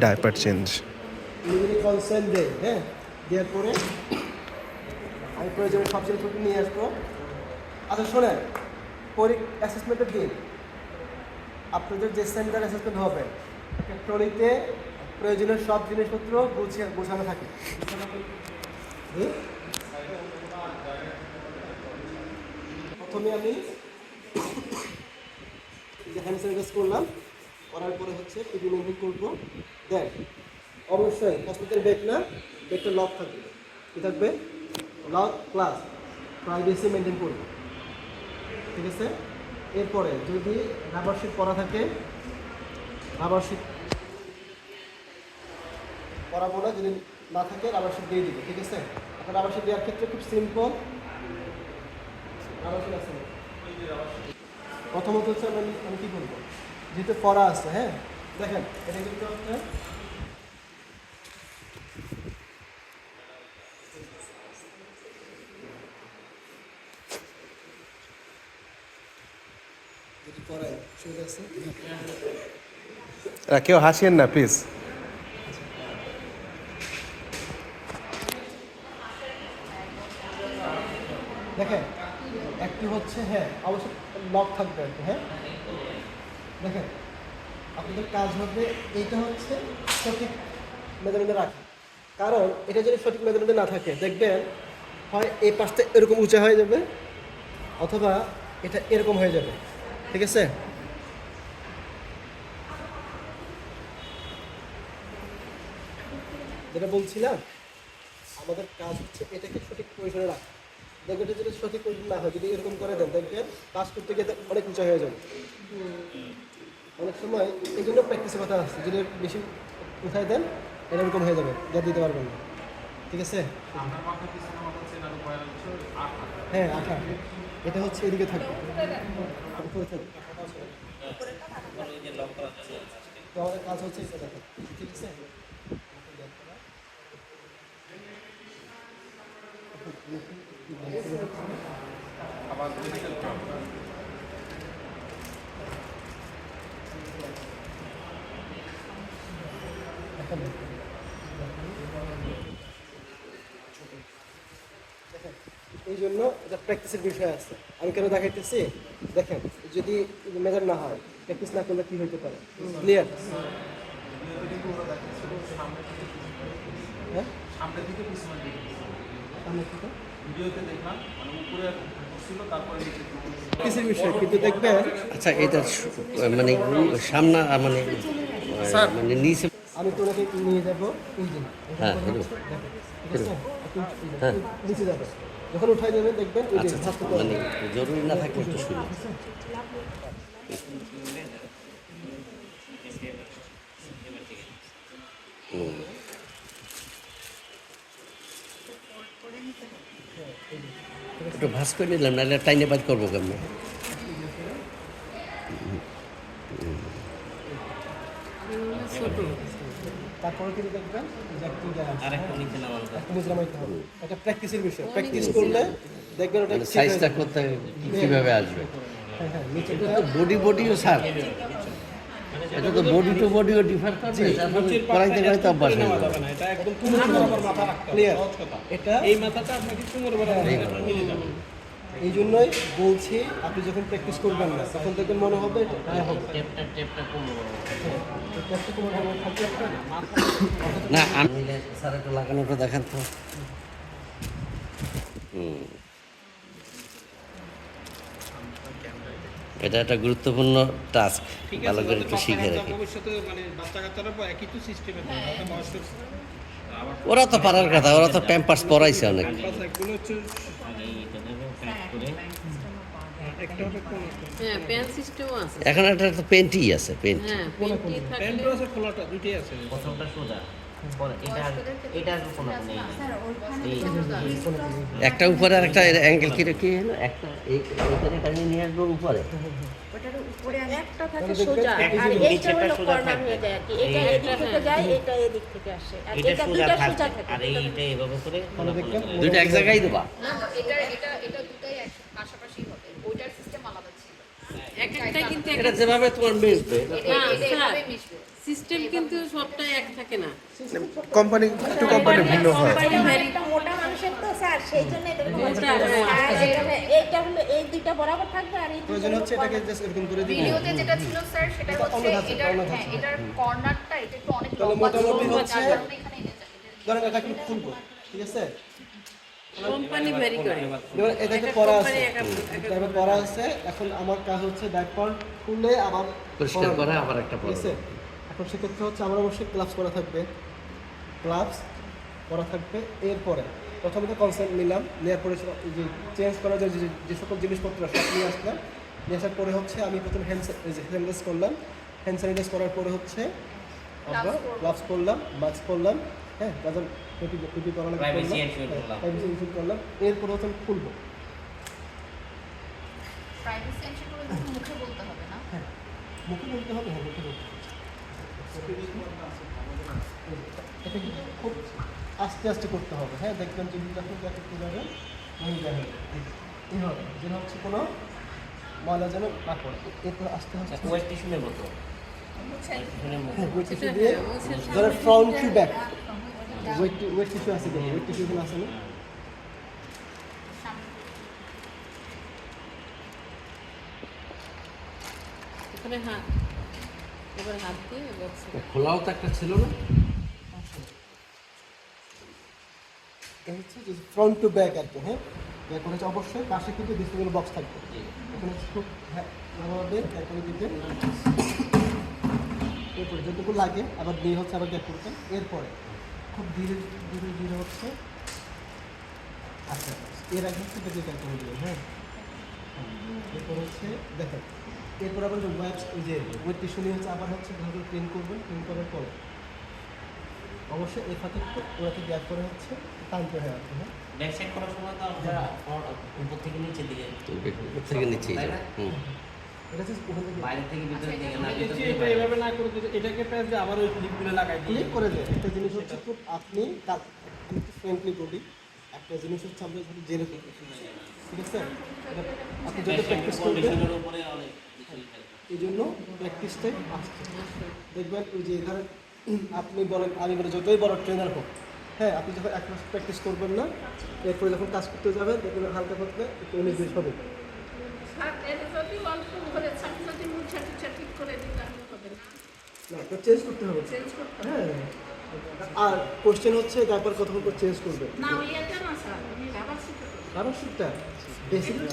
Diaper change. Consent দেয়, হ্যাঁ, দেওয়ার পরে আমি প্রয়োজনে সব জিনিসপত্র নিয়ে আসবো। আচ্ছা শোনেন, অ্যাসেসমেন্টের দিন আপনাদের যে সেন্টার অ্যাসেসমেন্ট হবে একটা ট্রলিতে প্রয়োজনীয় সব জিনিসপত্র গোছানো থাকে। প্রথমে আমি হ্যান্ড স্যানিটাইজ করলাম, করার পরে হচ্ছে পিপি মেনটেন করবো। দেন অবশ্যই হসপিটাল বেড না, বেডটা লক থাকবে, কী থাকবে, লক প্লাস প্রাইভেসি মেনটেন করবো, ঠিক আছে। এরপরে যদি রাবার শিট পরা থাকে, রাবার শিট পরাবো না, যদি না থাকে রাবার শিট দিয়ে দিবে, ঠিক আছে। এখন রাবার শিট দেওয়ার ক্ষেত্রে খুব সিম্পল, রাবার শিট আছে। প্রথমত হচ্ছে আমি কী করবো, যেহেতু পরা আছে, হ্যাঁ দেখেন এটা কিন্তু হচ্ছে কেউ হাসিয়েন না প্লিজ। দেখেন একটু হচ্ছে, হ্যাঁ অবশ্যই লক থাকবে একটু, হ্যাঁ দেখেন আপনাদের কাজ হবে এইটা হচ্ছে সঠিক মেজারমেন্টে রাখা। কারণ এটা যদি সঠিক মেজারমেন্টে না থাকে দেখবেন হয় এই পাশটা এরকম উঁচা হয়ে যাবে অথবা এটা এরকম হয়ে যাবে, ঠিক আছে। যেটা বলছিলাম আমাদের কাজ হচ্ছে এটাকে সঠিক পজিশনে রাখা। দেখবেন এটা যদি সঠিক পজিশন না হয়, যদি এরকম করে দেন দেখবেন কাজ করতে গিয়ে অনেক উঁচা হয়ে যাবে। অনেক সময় এই জন্য প্র্যাকটিসের কথা আসছে, যদি বেশি উঠাই দেন এরকম হয়ে যাবে, যা দিতে পারবেন না, ঠিক আছে। হ্যাঁ আঠা এটা হচ্ছে এদিকে থাকবে, উপরে থাকবে, তো আমাদের কাজ হচ্ছে এটা দেখা, ঠিক আছে। এই জন্য এটা প্র্যাকটিসের বিষয় আছে। আমি কেন দেখাইতেছি, দেখেন যদি মেজার না হয়, প্র্যাকটিস না করলে কী হইতে পারে, ক্লিয়ার। হ্যাঁ সামনের দিকে পিছনের দিকে ভিডিওতে দেখলাম, মানে উপরে ছিল তারপরে প্র্যাকটিসের বিষয়, কিন্তু দেখবেন। আচ্ছা এটা মানে সামনা মানে মানে নিচে আমি তোনাকে নিয়ে যাবো এই যে, হ্যাঁ ঠিক আছে, হ্যাঁ নিচে যাবে, যখন উঠাই যাবেন দেখবেন ওই যে আচ্ছা মানে জরুরি না থাকলে একটু শুনি। একটু ভাস করে নিলাম, নাহলে টাইনে বাদ করবো কেমন। তারপরে কিন্তু দেখবেন নিচে নামাইতে হবে। এটা প্র্যাকটিসের বিষয়, প্র্যাকটিস করলে দেখবেন ওটা সাইজটা করতে কীভাবে আসবে। হ্যাঁ হ্যাঁ নিচে বডি বডিও স্যার, এটা তো বডি টু বডিও ডিফার করবে, করাইতে করাইতে অভ্যাস হয়ে যাবে। এটা একদম কোমর বরাবর মাথা রাখতে হবে, ক্লিয়ার। সহজ কথা। এটা এই মাথাটা আপনাকে কোমর বরাবর মিলে যাবে। এই জন্যই বলছি আপনি যখন প্র্যাকটিস করবেন না তখন দেখবেন মনে হবে এটা হবে টেপটা কোমর বরাবর। একটা কোনো ভাবে থাকলে একটা না আমি স্যার একটু লাগানোটা দেখান তো। এটা একটা গুরুত্বপূর্ণ টাস্ক, ভালো করে একটু শিখে রাখি। ভবিষ্যতে মানে বাচ্চা কাচ্চারা একই তো সিস্টেমে থাকে, বয়স্ক ওরা তো পারার কথা, ওরা তো প্যাম্পার্স পরাইছে অনেক। এগুলো হচ্ছে হ্যাঁ পেন সিস্টেমও আছে। এখন একটা তো পেন্টই আছে, পেন্ট। হ্যাঁ পেনটি থাকলে প্যান্টও আছে, খোলাটা দুইটাই আছে। প্রথমটা সোজা, পরে এটা কোনো নেই। একটা উপরে আর একটা অ্যাঙ্গেল কি হলো, একটা এইখানে টানিয়ে নিয়ে আসবো উপরে। ওটার উপরে একটা থাকে সোজা, আর এইটা হলো কর্নার হয়ে যায় আর কি। এটা এদিক থেকে যায়, এটা এদিক থেকে আসে, আর এটা এটা সোজা দুইটা সোজা থাকবে থাকে। আর এইটা এভাবে করে দুইটা এক জায়গায় দেবা। না এটা দুটাই পাশাপাশি হবে, ওইটার সিস্টেম আলাদা ছিল। এক একটাই কিন্তু এটা যেভাবে তোমার মিলবে এটা এভাবে মিশবে। সিস্টেম সিস্টেম কিন্তু সবটাই এক থাকে না। কোম্পানি টু কোম্পানি ভিন্ন হয়। একটা মোটা মানুষের তো স্যার সেই জন্য এরকম হচ্ছে। মোটা, হ্যাঁ। আর এখানে এইটা হলো এই দুইটা বরাবর থাকবে আর এই প্রয়োজন হচ্ছে এটাকে জাস্ট এরকম করে দিবেন। ভিডিওতে যেটা ছিল স্যার সেটা এটা হচ্ছে অন্য ধাঁচের, এটার অন্য হ্যাঁ ধাঁচের। এটার কর্নারটা এটা একটু অনেক তাহলে লম্বা ছিল, মোটামুটি যার হচ্ছে- কারণে এখানে ধরেন এটাকে খুলবো, ঠিক আছে? কোম্পানি ভ্যারি করে। এবার এটাকে একটা পড়া আছে, কোম্পানি এক এবার পড়া আছে। এখন আমার কাজ হচ্ছে ব্যাকপার্ট খুলে আবার পরিষ্কার পরানো। করে আবার একটা ঠিক পড়া। আছে? এখন সেক্ষেত্রে হচ্ছে আমার অবশ্যই গ্লাভস করা থাকবে, গ্লাভস করা থাকবে। এরপরে প্রথমত কনসেন্ট নিলাম, নেওয়ার পরে এই যে চেঞ্জ করার যে সকল জিনিসপত্র সব নিয়ে আসলাম। নিয়ে আসার পরে হচ্ছে আমি প্রথম হ্যান্ড স্যানিটাইজ করলাম। হ্যান্ড স্যানিটাইজ করার পরে হচ্ছে আমরা গ্লাভস করলাম, মাস্ক করলাম, হ্যাঁ, তারপর টুপি পরানো Privacy ensure করলাম। প্রাইভেসি ইনশিওর করলাম। এরপরে হচ্ছে আমি খুলবো। প্রাইভেসি এনশিওর করে কিন্তু মুখে বলতে হবে না। হ্যাঁ, মুখে বলতে হবে, হ্যাঁ মুখে বলতে হবে। এটা কিন্তু খুব আস্তে আস্তে করতে হবে, হ্যাঁ। দেখবেন যে যখন জ্যাকেট যাবে ভেঙে যাবে, এইভাবে যেন হচ্ছে কোনো ময়লা যেন না পড়ে। এরপর আস্তে আস্তে ওয়েট টিস্যু নেবো তো মুছে হ্যাঁ, ওয়েট টিস্যু দিয়ে ধরেন front to back. Wait tissue আছে দেখুন, ওয়েট টিস্যু এখানে আছে না? এখানে হাত, এবার হাত দিয়ে বক্স খোলাও তো একটা ছিল না? এটা হচ্ছে যে ফ্রন্ট টু ব্যাক আর কি, হ্যাঁ। এরপর হচ্ছে অবশ্যই পাশে কিন্তু ডিসপ্লে বক্স থাকবে। এখানে হচ্ছে খুব হ্যাঁ আমাদের এরপরে দিবেন। এরপরে যতটুকু লাগে আবার দিয়ে হচ্ছে আবার গ্যাপ করবেন। এরপরে খুব ধীরে ধীরে ধীরে হচ্ছে আচ্ছা এর আগে হচ্ছে যদি গ্যাপ করে দিবেন, হ্যাঁ। এরপর হচ্ছে দেখেন, এরপর আবার যে ওয়েবস ওই যে ওয়েট টিস্যু নিয়ে হচ্ছে আবার হচ্ছে ভালো ক্লিন করবেন। ক্লিন করার পরে অবশ্যই এই ফাঁকে একটু ওনাকে গ্যাপ করে হচ্ছে টানতে হয় আর কি, হ্যাঁ। ব্যাক সাইড করার সময় তো আমরা উপর থেকে নিচের দিকে উপর থেকে নিচে তাই না? এটা হচ্ছে ওখান থেকে বাইরে থেকে ভিতরে দিকে না আমি ভিতর দেখছি থেকে এটা বাইরে। এভাবে না করে দিলে এটাকে প্রেস দিয়ে আবার ওই ক্লিপগুলো লাগাই দিই। ক্লিক করে দেয়। একটা জিনিস হচ্ছে খুব আপনি ফ্রেন্ডলি বলি, একটা জিনিস হচ্ছে আমরা যদি জেনে থাকি, ঠিক আছে? এটা আপনি যত প্র্যাকটিস করবেন কন্ডিশনের উপরে অনেক কিছুই থাকে। এই জন্য প্র্যাকটিসটাই আসছে। দেখবেন ওই যে ধরেন আপনি বলেন, আমি বলি যতই বড় ট্রেনার হোক, হ্যাঁ, আপনি যখন এক মাস প্র্যাকটিস করবেন না, এরপরে যখন কাজ করতে যাবেন দেখবেন হালকা করতে একটু 19-20 হবে। আর এর যদি অল্প করে ছাটি মুছা ঠিক করে দিতে হবে না, না, এটা চেঞ্জ করতে হবে, চেঞ্জ করতে হবে। হ্যাঁ। আর কোশ্চেন হচ্ছে তারপর কতক্ষণ পর চেঞ্জ করবে। না ওই এটা না স্যার আমি আবার শিখতে কারণ সেটা বেসিক্যালি